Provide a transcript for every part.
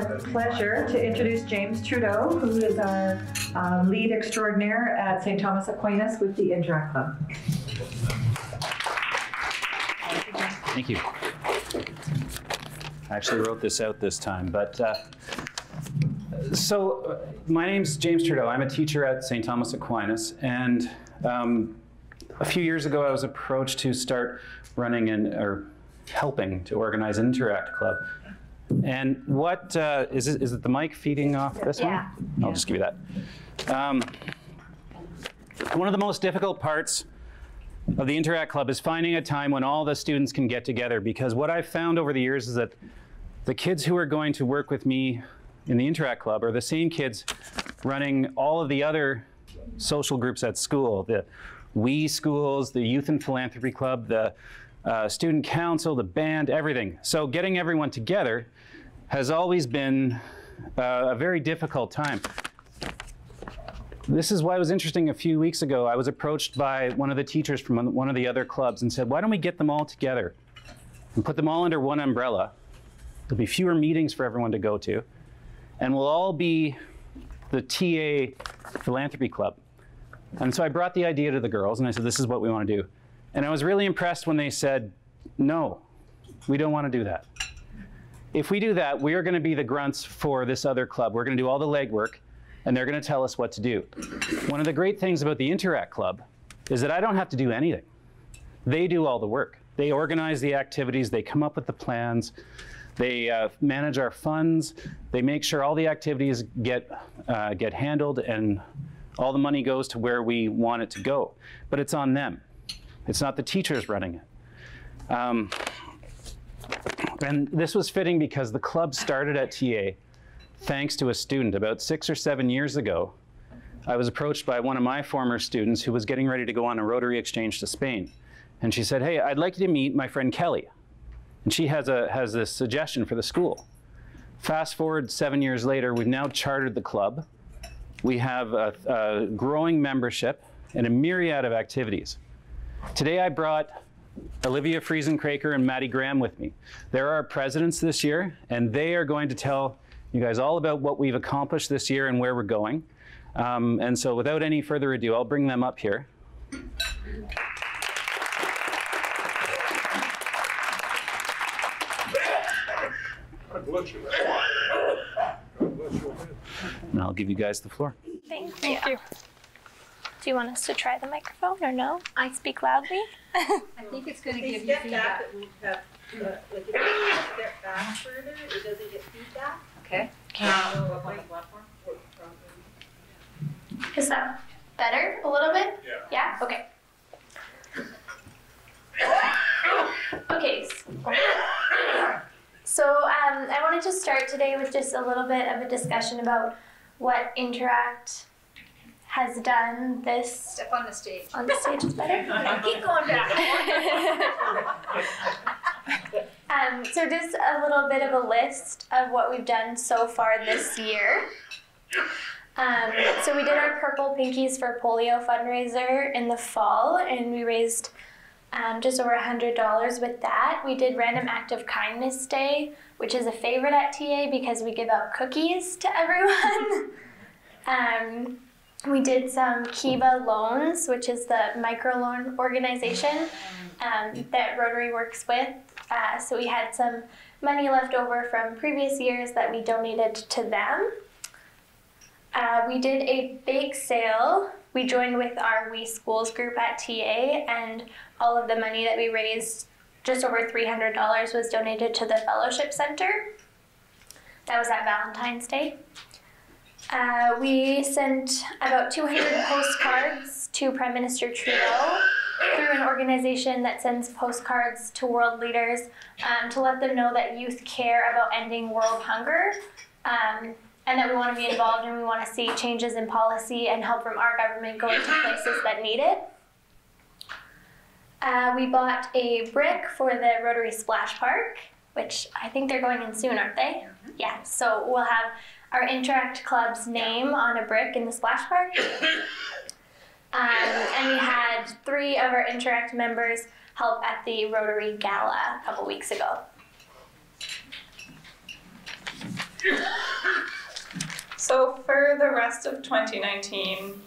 my pleasure to introduce James Trudeau, who is our lead extraordinaire at St. Thomas Aquinas with the Interact Club. Thank you. I actually wrote this out this time, but so my name's James Trudeau. I'm a teacher at St. Thomas Aquinas, and a few years ago I was approached to start running or helping to organize an Interact Club. And what, is it the mic feeding off this one? I'll just give you that. One of the most difficult parts of the Interact Club is finding a time when all the students can get together, because what I've found over the years is that the kids who are going to work with me in the Interact Club are the same kids running all of the other social groups at school, the WE schools, the Youth and Philanthropy Club, the student council, the band, everything. So getting everyone together has always been a very difficult time. This is why it was interesting. A few weeks ago, I was approached by one of the teachers from one of the other clubs and said, why don't we get them all together and put them all under one umbrella? There'll be fewer meetings for everyone to go to, and we'll all be the TA Philanthropy Club. And so I brought the idea to the girls, and I said, this is what we want to do. And I was really impressed when they said, no, we don't want to do that. If we do that, we are going to be the grunts for this other club. We're going to do all the legwork, and they're going to tell us what to do. One of the great things about the Interact Club is that I don't have to do anything. They do all the work. They organize the activities, they come up with the plans, they manage our funds, they make sure all the activities get handled and all the money goes to where we want it to go. But it's on them. It's not the teachers running it. And this was fitting because the club started at TA thanks to a student. About 6 or 7 years ago, I was approached by one of my former students who was getting ready to go on a Rotary exchange to Spain. And she said, hey, I'd like you to meet my friend Kelly. And she has this suggestion for the school. Fast forward 7 years later, we've now chartered the club. We have a growing membership and a myriad of activities. Today I brought Olivia Friesencraker and Maddie Graham with me. They're our presidents this year, and they are going to tell you guys all about what we've accomplished this year and where we're going. And so without any further ado, I'll bring them up here. God bless you. God bless you. And I'll give you guys the floor. Thank you. Do you want us to try the microphone or no? I speak loudly. I think it's going to give you feedback. Like if you step back further, it doesn't get feedback. Okay. Is that better a little bit? Yeah. Yeah? Okay. Okay. So I wanted to start today with just a little bit of a discussion about what Interact has done this. Step on the stage. On the stage is better? Keep going back. So just a little bit of a list of what we've done so far this year. So we did our Purple Pinkies for Polio fundraiser in the fall, and we raised just over $100 with that. We did Random Act of Kindness Day, which is a favorite at TA because we give out cookies to everyone. We did some Kiva Loans, which is the microloan organization that Rotary works with. So we had some money left over from previous years that we donated to them. We did a bake sale. We joined with our WE Schools group at TA, and all of the money that we raised, just over $300, was donated to the Fellowship Center. That was at Valentine's Day. We sent about 200 postcards to Prime Minister Trudeau through an organization that sends postcards to world leaders to let them know that youth care about ending world hunger, and that we want to be involved and we want to see changes in policy and help from our government go into places that need it. We bought a brick for the Rotary Splash Park, which I think they're going in soon, aren't they? Yeah, so we'll have our Interact Club's name on a brick in the Splash Park. And we had 3 of our Interact members help at the Rotary Gala a couple weeks ago. So for the rest of 2019,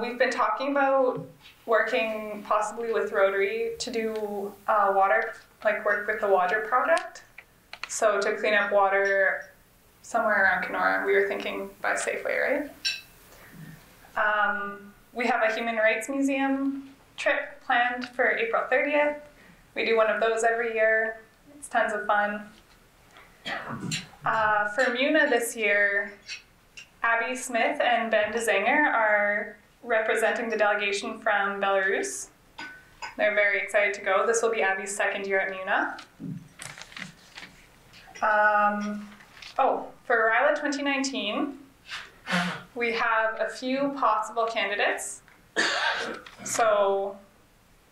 we've been talking about working possibly with Rotary to do work with the water project. So to clean up water somewhere around Kenora, we were thinking by Safeway, right? We have a Human Rights Museum trip planned for April 30th. We do one of those every year. It's tons of fun. For MUNA this year, Abby Smith and Ben DeZanger are representing the delegation from Belarus. They're very excited to go. This will be Abby's second year at MUNA. For RILA 2019, we have a few possible candidates. So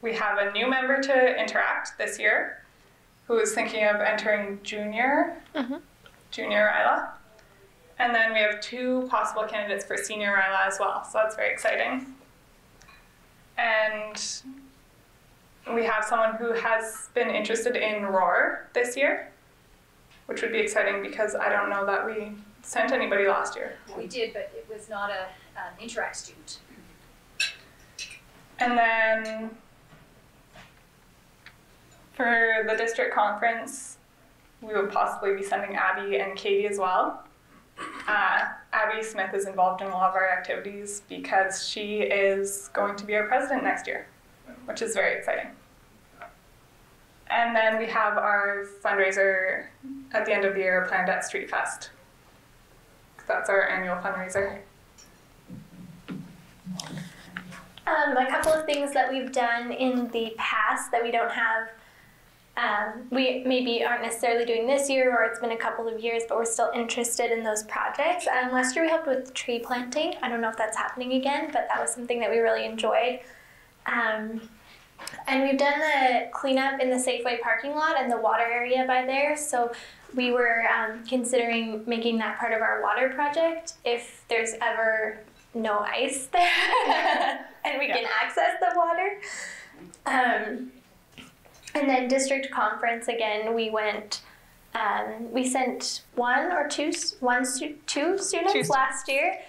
we have a new member to Interact this year who is thinking of entering junior RILA. And then we have 2 possible candidates for senior RILA as well, so that's very exciting. And we have someone who has been interested in ROAR this year, which would be exciting because I don't know that we sent anybody last year. We did, but it was not an Interact student. And then for the district conference, we would possibly be sending Abby and Katie as well. Abby Smith is involved in a lot of our activities because she is going to be our president next year, which is very exciting. And then we have our fundraiser at the end of the year planned at Street Fest. That's our annual fundraiser. A couple of things that we've done in the past that we don't have, we maybe aren't necessarily doing this year, or it's been a couple of years, but we're still interested in those projects. Last year we helped with tree planting. I don't know if that's happening again, but that was something that we really enjoyed. And we've done the cleanup in the Safeway parking lot and the water area by there. So we were considering making that part of our water project if there's ever no ice there and we can access the water. And then district conference again, we went, we sent two students last year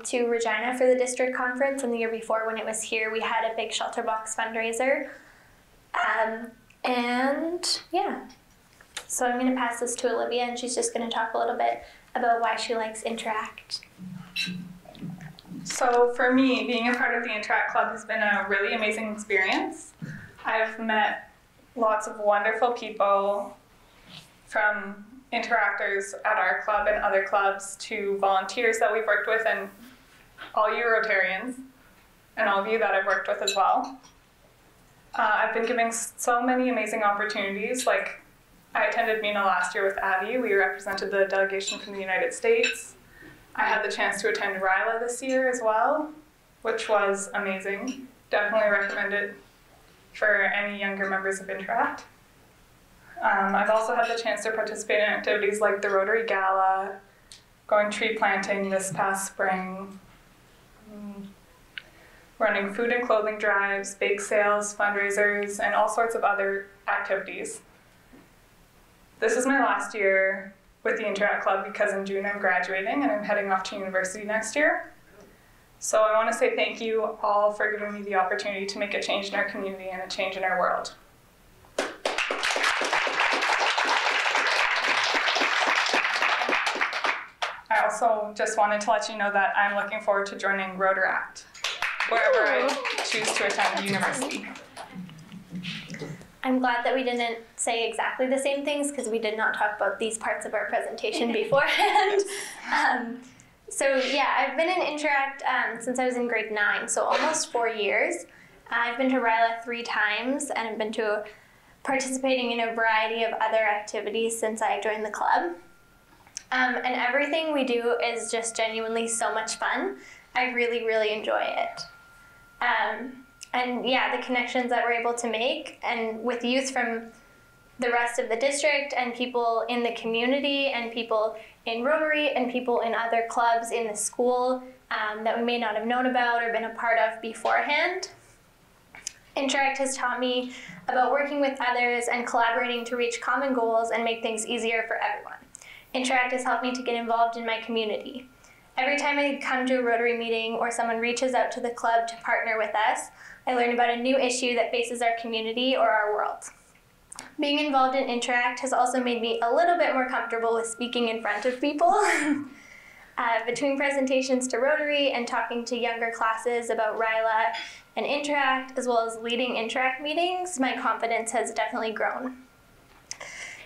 to Regina for the district conference, and the year before when it was here, we had a big shelter box fundraiser. And yeah, so I'm going to pass this to Olivia, and she's just going to talk a little bit about why she likes Interact. So for me, being a part of the Interact Club has been a really amazing experience. I've met lots of wonderful people, from interactors at our club and other clubs to volunteers that we've worked with, and all you Rotarians and all of you that I've worked with as well. I've been given so many amazing opportunities. Like, I attended MENA last year with Abby. We represented the delegation from the United States. I had the chance to attend RILA this year as well, which was amazing. Definitely recommend it for any younger members of Interact. I've also had the chance to participate in activities like the Rotary Gala, going tree planting this past spring, running food and clothing drives, bake sales, fundraisers, and all sorts of other activities. This is my last year with the Interact Club because in June I'm graduating and I'm heading off to university next year. So I want to say thank you all for giving me the opportunity to make a change in our community and a change in our world. I also just wanted to let you know that I'm looking forward to joining Rotaract, wherever I choose to attend university. I'm glad that we didn't say exactly the same things because we did not talk about these parts of our presentation beforehand. So yeah, I've been in Interact since I was in grade 9, so almost 4 years. I've been to RILA 3 times, and I've been to participating in a variety of other activities since I joined the club. And everything we do is just genuinely so much fun. I really, really enjoy it. And yeah, the connections that we're able to make, and with youth from the rest of the district and people in the community and people in Rotary and people in other clubs in the school that we may not have known about or been a part of beforehand. Interact has taught me about working with others and collaborating to reach common goals and make things easier for everyone. Interact has helped me to get involved in my community. Every time I come to a Rotary meeting or someone reaches out to the club to partner with us, I learn about a new issue that faces our community or our world. Being involved in Interact has also made me a little bit more comfortable with speaking in front of people. Between presentations to Rotary and talking to younger classes about RILA and Interact, as well as leading Interact meetings, my confidence has definitely grown.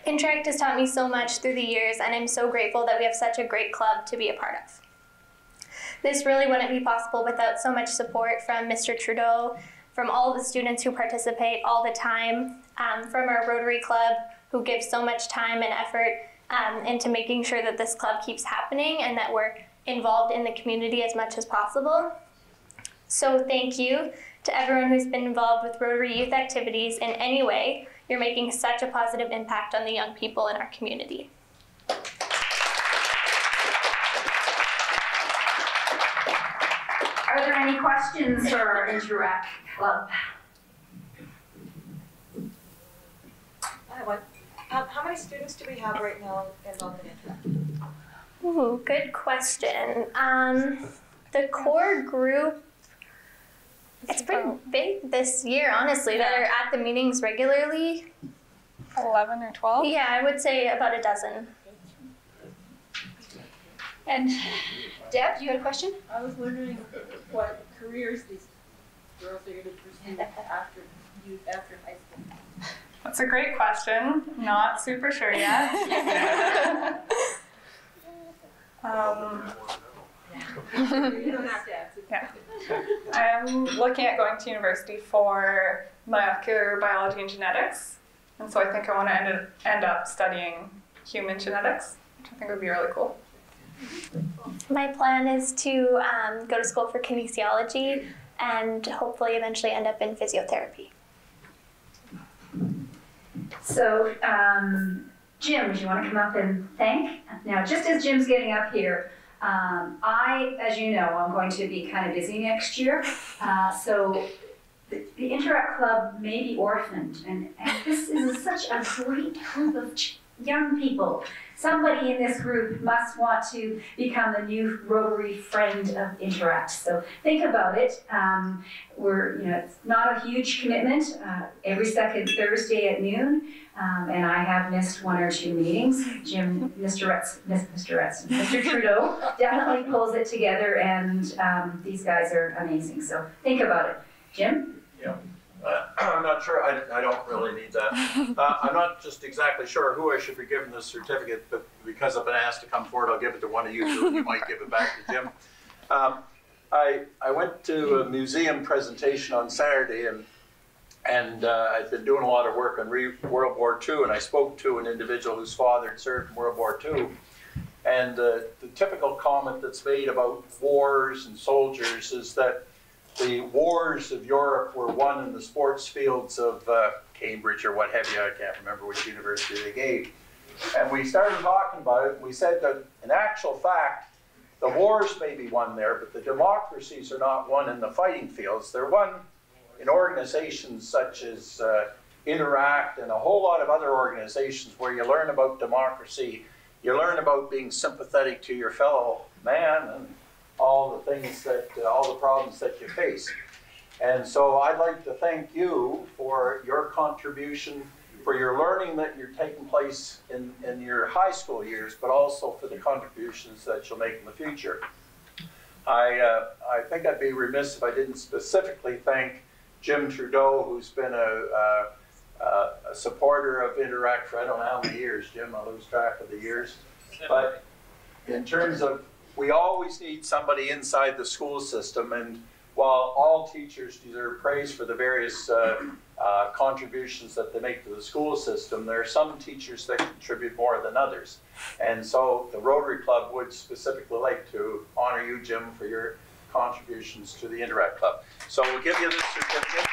Interact has taught me so much through the years, and I'm so grateful that we have such a great club to be a part of. This really wouldn't be possible without so much support from Mr. Trudeau, from all the students who participate all the time, from our Rotary Club, who gives so much time and effort into making sure that this club keeps happening and that we're involved in the community as much as possible. So thank you to everyone who's been involved with Rotary Youth activities in any way. You're making such a positive impact on the young people in our community. Are there any questions for our Interact Club? I have one. How many students do we have right now involved in Interact? Ooh, good question. The core group, it's pretty big this year, honestly, that are at the meetings regularly. 11 or 12? Yeah, I would say about a dozen. And Deb, you had a question? I was wondering what careers these girls are going to pursue after high school. That's a great question. Not super sure yet. You don't have to answer. Yeah. I'm looking at going to university for molecular biology and genetics. And so I think I want to end up studying human genetics, which I think would be really cool. My plan is to go to school for kinesiology and hopefully eventually end up in physiotherapy. So, Jim, do you want to come up and thank? Now, just as Jim's getting up here, as you know, I'm going to be kind of busy next year. So the Interact Club may be orphaned, and this is such a great group of young people. Somebody in this group must want to become the new Rotary friend of Interact. So think about it. It's not a huge commitment. Every second Thursday at noon, and I have missed one or two meetings. Mr. Trudeau definitely pulls it together, and these guys are amazing. So think about it, Jim. Yeah. I'm not sure, I don't really need that. I'm not just exactly sure who I should be giving this certificate, but because I've been asked to come forward, I'll give it to one of you, so you might give it back to Jim. I went to a museum presentation on Saturday, and I'd been doing a lot of work on World War II, and I spoke to an individual whose father had served in World War II. And the typical comment that's made about wars and soldiers is that the wars of Europe were won in the sports fields of Cambridge or what have you. I can't remember which university they gave. And we started talking about it, and we said that in actual fact, the wars may be won there, but the democracies are not won in the fighting fields. They're won in organizations such as Interact and a whole lot of other organizations where you learn about democracy, you learn about being sympathetic to your fellow man, and all the things that, all the problems that you face. And so I'd like to thank you for your contribution, for your learning that you're taking place in your high school years, but also for the contributions that you'll make in the future. I think I'd be remiss if I didn't specifically thank Jim Trudeau, who's been a supporter of Interact for I don't know how many years, Jim, I lose track of the years. But in terms of, we always need somebody inside the school system, and while all teachers deserve praise for the various contributions that they make to the school system, there are some teachers that contribute more than others. And so the Rotary Club would specifically like to honor you, Jim, for your contributions to the Interact Club. So we'll give you this certificate.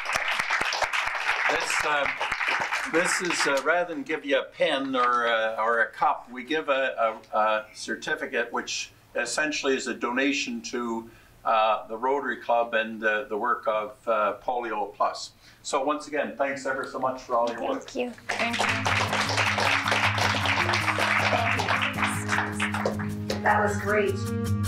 This is, rather than give you a pen or a cup, we give a certificate which essentially is a donation to the Rotary Club and the work of Polio Plus. So once again, thanks ever so much for all your work. Thank you. Thank you. Thank you. That was great.